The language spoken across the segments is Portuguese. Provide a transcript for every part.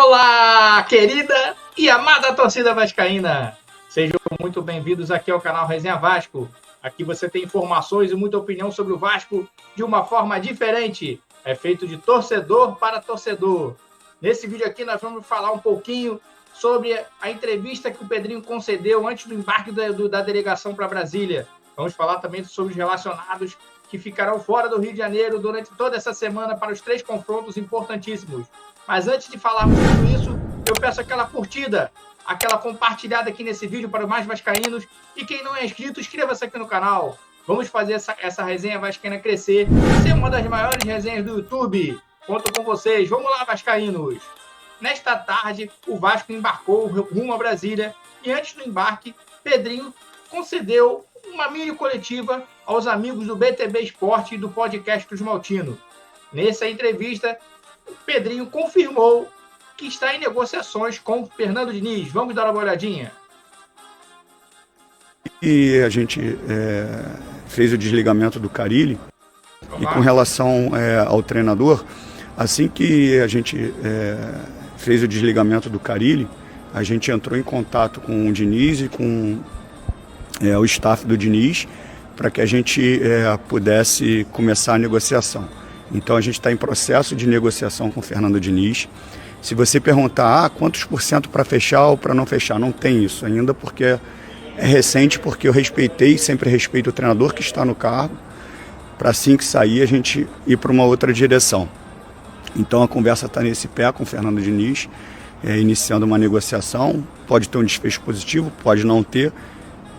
Olá, querida e amada torcida vascaína! Sejam muito bem-vindos aqui ao canal Resenha Vasco. Aqui você tem informações e muita opinião sobre o Vasco de uma forma diferente. É feito de torcedor para torcedor. Nesse vídeo aqui nós vamos falar um pouquinho sobre a entrevista que o Pedrinho concedeu antes do embarque da delegação para Brasília. Vamos falar também sobre os relacionados que ficarão fora do Rio de Janeiro durante toda essa semana para os 3 confrontos importantíssimos. Mas antes de falarmos tudo isso, eu peço aquela curtida, aquela compartilhada aqui nesse vídeo para os mais vascaínos. E quem não é inscrito, inscreva-se aqui no canal. Vamos fazer essa resenha vascaína crescer e ser uma das maiores resenhas do YouTube. Conto com vocês. Vamos lá, vascaínos! Nesta tarde, o Vasco embarcou rumo a Brasília e antes do embarque, Pedrinho concedeu uma mini coletiva aos amigos do BTB Esporte e do podcast Cruz Maltino. Nessa entrevista, o Pedrinho confirmou que está em negociações com o Fernando Diniz. Vamos dar uma olhadinha. E a gente fez o desligamento do Carille. E com relação ao treinador, assim que a gente fez o desligamento do Carille, a gente entrou em contato com o Diniz e com o staff do Diniz para que a gente pudesse começar a negociação. Então a gente está em processo de negociação com o Fernando Diniz. Se você perguntar quantos % para fechar ou para não fechar, não tem isso ainda, porque é recente, porque eu sempre respeito o treinador que está no cargo, para assim que sair a gente ir para uma outra direção. Então a conversa está nesse pé com o Fernando Diniz, iniciando uma negociação, pode ter um desfecho positivo, pode não ter,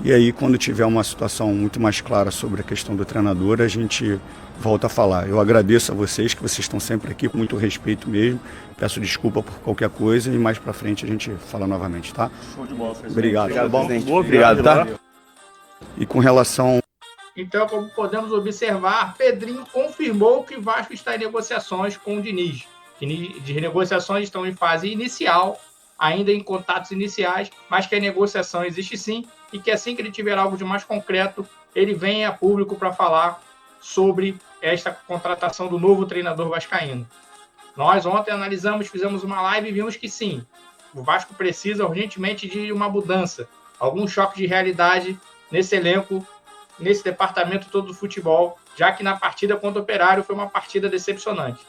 e aí quando tiver uma situação muito mais clara sobre a questão do treinador, a gente volta a falar. Eu agradeço a vocês, que vocês estão sempre aqui, com muito respeito mesmo, peço desculpa por qualquer coisa e mais pra frente a gente fala novamente, tá? Show de bola, presidente. Obrigado, tá bom? Obrigado, tá? E com relação... Então, como podemos observar, Pedrinho confirmou que o Vasco está em negociações com o Diniz. De negociações estão em fase inicial, ainda em contatos iniciais, mas que a negociação existe sim, e que assim que ele tiver algo de mais concreto, ele vem a público para falar sobre esta contratação do novo treinador vascaíno. Nós ontem analisamos, fizemos uma live e vimos que sim, o Vasco precisa urgentemente de uma mudança, algum choque de realidade nesse elenco, nesse departamento todo do futebol, já que na partida contra o Operário foi uma partida decepcionante.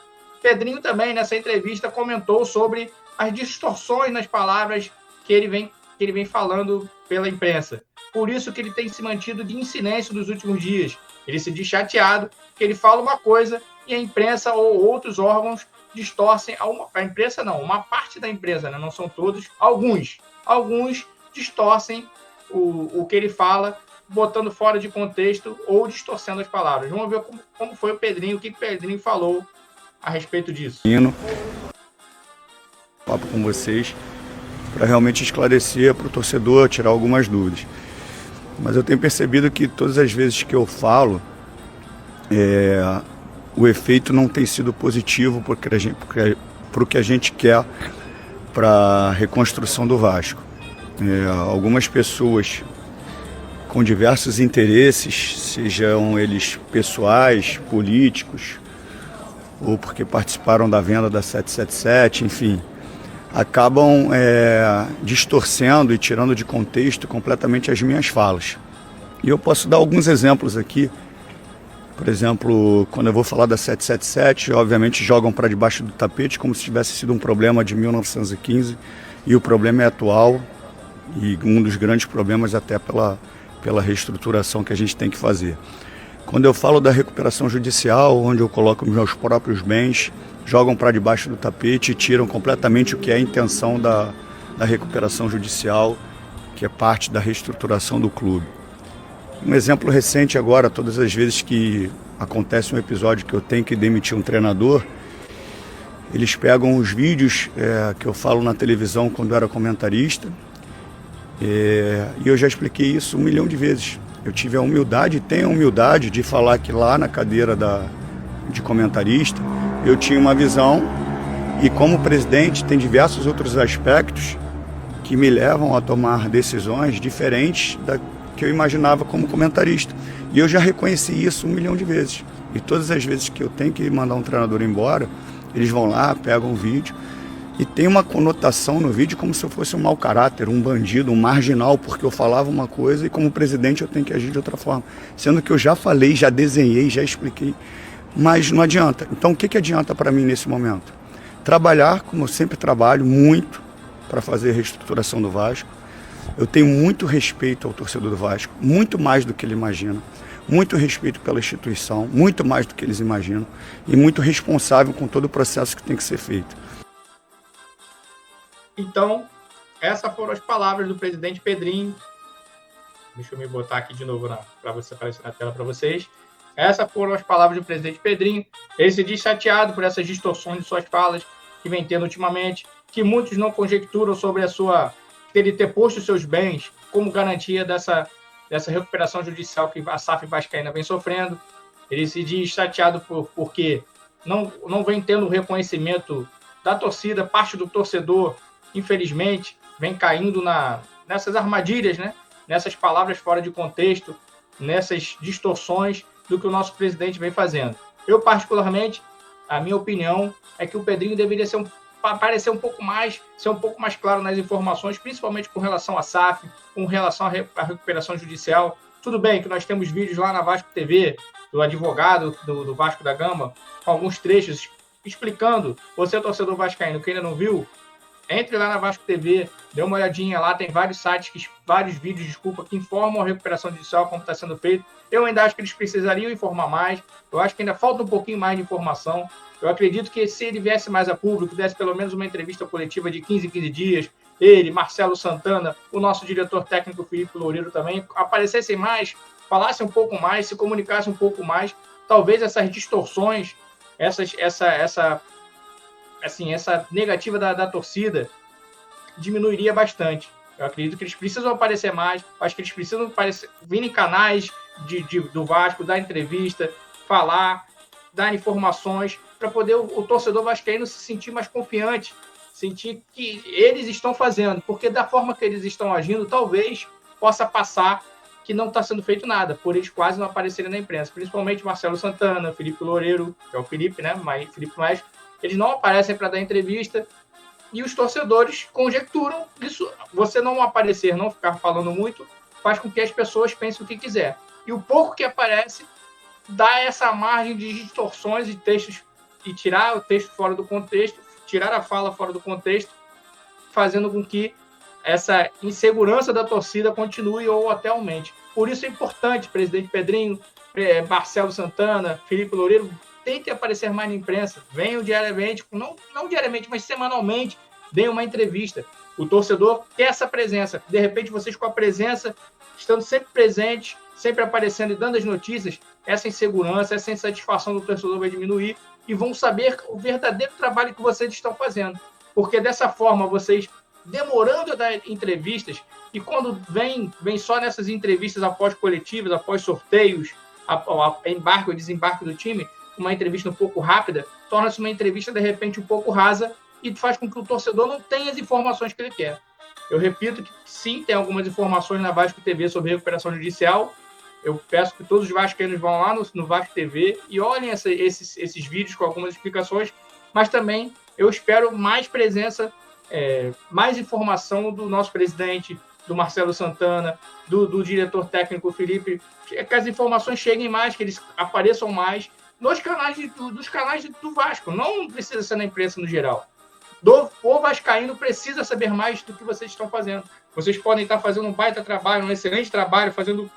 Pedrinho também, nessa entrevista, comentou sobre as distorções nas palavras que ele vem falando pela imprensa. Por isso que ele tem se mantido em silêncio nos últimos dias. Ele se diz chateado que ele fala uma coisa e a imprensa ou outros órgãos distorcem. A imprensa não, uma parte da imprensa, né? Não são todos, alguns distorcem o que ele fala, botando fora de contexto ou distorcendo as palavras. Vamos ver como foi o Pedrinho, o que o Pedrinho falou a respeito disso. Papo com vocês para realmente esclarecer para o torcedor, tirar algumas dúvidas. Mas eu tenho percebido que todas as vezes que eu falo, o efeito não tem sido positivo para o que a gente quer para a reconstrução do Vasco. Algumas pessoas com diversos interesses, sejam eles pessoais, políticos, ou porque participaram da venda da 777, enfim, acabam distorcendo e tirando de contexto completamente as minhas falas. E eu posso dar alguns exemplos aqui. Por exemplo, quando eu vou falar da 777, obviamente jogam para debaixo do tapete como se tivesse sido um problema de 1915, e o problema é atual, e um dos grandes problemas até pela reestruturação que a gente tem que fazer. Quando eu falo da recuperação judicial, onde eu coloco meus próprios bens, jogam para debaixo do tapete e tiram completamente o que é a intenção da recuperação judicial, que é parte da reestruturação do clube. Um exemplo recente agora, todas as vezes que acontece um episódio que eu tenho que demitir um treinador, eles pegam os vídeos que eu falo na televisão quando eu era comentarista, e eu já expliquei isso 1 milhão de vezes. Eu tive a humildade, tenho a humildade de falar que lá na cadeira de comentarista, eu tinha uma visão, e como presidente tem diversos outros aspectos que me levam a tomar decisões diferentes da que eu imaginava como comentarista. E eu já reconheci isso 1 milhão de vezes. E todas as vezes que eu tenho que mandar um treinador embora, eles vão lá, pegam um vídeo E tem uma conotação no vídeo como se eu fosse um mau caráter, um bandido, um marginal, porque eu falava uma coisa e como presidente eu tenho que agir de outra forma. Sendo que eu já falei, já desenhei, já expliquei, mas não adianta. Então o que adianta para mim nesse momento? Trabalhar, como eu sempre trabalho, muito para fazer a reestruturação do Vasco. Eu tenho muito respeito ao torcedor do Vasco, muito mais do que ele imagina. Muito respeito pela instituição, muito mais do que eles imaginam. E muito responsável com todo o processo que tem que ser feito. Então, essas foram as palavras do presidente Pedrinho. Deixa eu me botar aqui de novo para você aparecer na tela para vocês. Essas foram as palavras do presidente Pedrinho. Ele se diz chateado por essas distorções de suas falas que vem tendo ultimamente, que muitos não conjecturam sobre ele ter posto seus bens como garantia dessa recuperação judicial que a SAF vascaína vem sofrendo. Ele se diz chateado porque não vem tendo reconhecimento da torcida, parte do torcedor, infelizmente, vem caindo nessas armadilhas, né? Nessas palavras fora de contexto, nessas distorções do que o nosso presidente vem fazendo. Eu, particularmente, a minha opinião é que o Pedrinho deveria aparecer um pouco mais, ser um pouco mais claro nas informações, principalmente com relação à SAF, com relação à recuperação judicial. Tudo bem que nós temos vídeos lá na Vasco TV, do advogado do Vasco da Gama, com alguns trechos explicando. Você, torcedor vascaíno, que ainda não viu, entre lá na Vasco TV, dê uma olhadinha lá, tem vários sites, vários vídeos, que informam a recuperação judicial, como está sendo feito. Eu ainda acho que eles precisariam informar mais, eu acho que ainda falta um pouquinho mais de informação. Eu acredito que se ele viesse mais a público, desse pelo menos uma entrevista coletiva de 15 em 15 dias, ele, Marcelo Santana, o nosso diretor técnico Felipe Loureiro também, aparecessem mais, falassem um pouco mais, se comunicassem um pouco mais, talvez essas distorções, essa negativa da torcida diminuiria bastante. Eu acredito que eles precisam aparecer mais, acho que eles precisam vir em canais do Vasco, dar entrevista, falar, dar informações, para poder o torcedor vascaíno se sentir mais confiante, sentir que eles estão fazendo, porque da forma que eles estão agindo, talvez possa passar que não está sendo feito nada, por eles quase não aparecerem na imprensa, principalmente Marcelo Santana, Felipe Loureiro, que é o Felipe, né? Felipe Maestro, eles não aparecem para dar entrevista e os torcedores conjecturam isso. Você não aparecer, não ficar falando muito, faz com que as pessoas pensem o que quiser. E o pouco que aparece dá essa margem de distorções e textos e tirar o texto fora do contexto, tirar a fala fora do contexto, fazendo com que essa insegurança da torcida continue ou até aumente. Por isso é importante, presidente Pedrinho, Marcelo Santana, Felipe Loureiro, tentem aparecer mais na imprensa, venham diariamente, não diariamente, mas semanalmente, deem uma entrevista. O torcedor quer essa presença. De repente, vocês com a presença, estando sempre presentes, sempre aparecendo e dando as notícias, essa insegurança, essa insatisfação do torcedor vai diminuir e vão saber o verdadeiro trabalho que vocês estão fazendo. Porque dessa forma, vocês demorando a dar entrevistas, e quando vem só nessas entrevistas após coletivas, após sorteios, embarque ou desembarque do time, uma entrevista um pouco rápida, torna-se uma entrevista, de repente, um pouco rasa e faz com que o torcedor não tenha as informações que ele quer. Eu repito que, sim, tem algumas informações na Vasco TV sobre recuperação judicial. Eu peço que todos os vascaínos vão lá no Vasco TV e olhem esses vídeos com algumas explicações, mas também eu espero mais presença, mais informação do nosso presidente, do Marcelo Santana, do diretor técnico Felipe, que as informações cheguem mais, que eles apareçam mais nos canais dos canais do Vasco. Não precisa ser na imprensa no geral. O vascaíno precisa saber mais do que vocês estão fazendo. Vocês podem estar fazendo um baita trabalho, um excelente trabalho, fazendo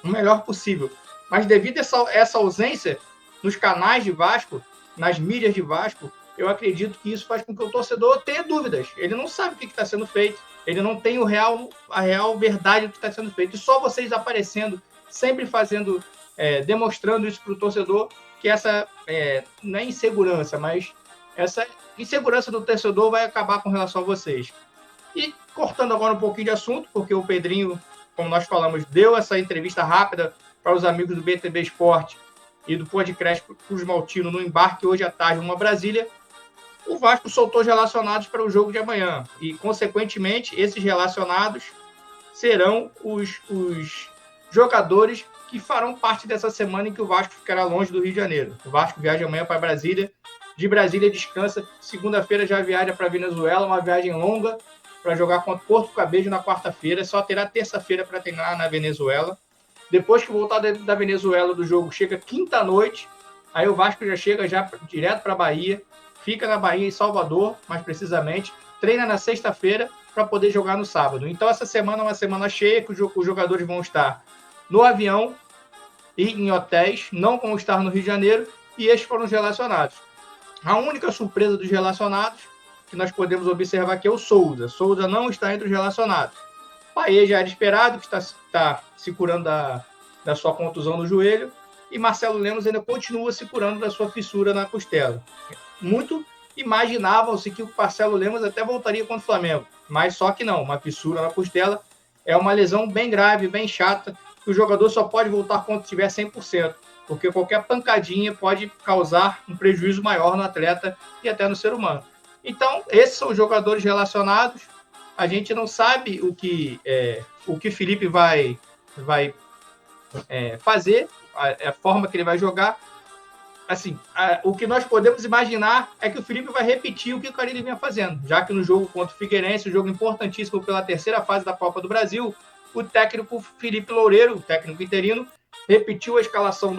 o melhor possível. Mas devido a essa ausência nos canais de Vasco, nas mídias de Vasco, eu acredito que isso faz com que o torcedor tenha dúvidas. Ele não sabe o que está sendo feito, ele não tem a real verdade do que está sendo feito. E só vocês aparecendo, sempre fazendo, demonstrando isso para o torcedor, que essa não é insegurança, mas essa insegurança do torcedor vai acabar com relação a vocês. E cortando agora um pouquinho de assunto, porque o Pedrinho, como nós falamos, deu essa entrevista rápida para os amigos do BTB Esporte e do podcast Cruz Maltino no embarque hoje à tarde em Brasília. O Vasco soltou os relacionados para o jogo de amanhã e, consequentemente, esses relacionados serão os jogadores que farão parte dessa semana em que o Vasco ficará longe do Rio de Janeiro. O Vasco viaja amanhã para Brasília de Brasília descansa. Segunda-feira já viaja para Venezuela, uma viagem longa para jogar contra Porto Cabedelo na quarta-feira. Só terá terça-feira para treinar na Venezuela. Depois que voltar da Venezuela do jogo, chega quinta-noite. Aí o Vasco já chega já direto para a Bahia. Fica na Bahia, em Salvador, mais precisamente. Treina na sexta-feira para poder jogar no sábado. Então essa semana é uma semana cheia, que os jogadores vão estar no avião e em hotéis, não vão estar no Rio de Janeiro, e estes foram os relacionados. A única surpresa dos relacionados que nós podemos observar aqui é o Souza. Souza não está entre os relacionados. Payet já era esperado, que está se curando da sua contusão no joelho, e Marcelo Lemos ainda continua se curando da sua fissura na costela. Muito imaginavam-se que o Marcelo Lemos até voltaria contra o Flamengo, mas só que não, uma fissura na costela é uma lesão bem grave, bem chata, que o jogador só pode voltar quando tiver 100%, porque qualquer pancadinha pode causar um prejuízo maior no atleta e até no ser humano. Então, esses são os jogadores relacionados. A gente não sabe o que Felipe vai fazer, a forma que ele vai jogar. Assim, o que nós podemos imaginar é que o Felipe vai repetir o que o Carille vinha fazendo, já que no jogo contra o Figueirense, um jogo importantíssimo pela terceira fase da Copa do Brasil, o técnico Felipe Loureiro, o técnico interino, repetiu a escalação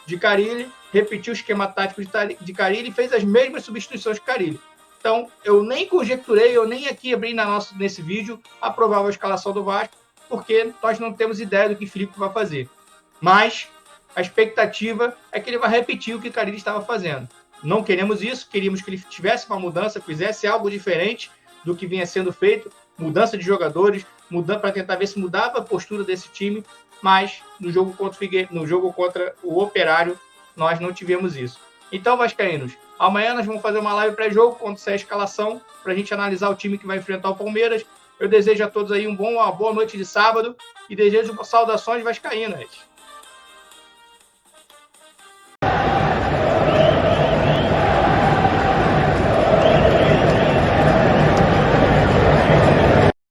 de Carille, repetiu o esquema tático de Carille e fez as mesmas substituições que Carille. Então, eu nem conjecturei, eu nem aqui abri nesse vídeo a provável escalação do Vasco, porque nós não temos ideia do que Felipe vai fazer. Mas a expectativa é que ele vai repetir o que Carille estava fazendo. Não queremos isso, queríamos que ele tivesse uma mudança, fizesse algo diferente do que vinha sendo feito, mudança de jogadores, para tentar ver se mudava a postura desse time, mas no jogo contra o Operário, nós não tivemos isso. Então, vascaínos, amanhã nós vamos fazer uma live pré-jogo, quando sair a escalação, para a gente analisar o time que vai enfrentar o Palmeiras. Eu desejo a todos aí uma boa noite de sábado e desejo saudações vascaínas.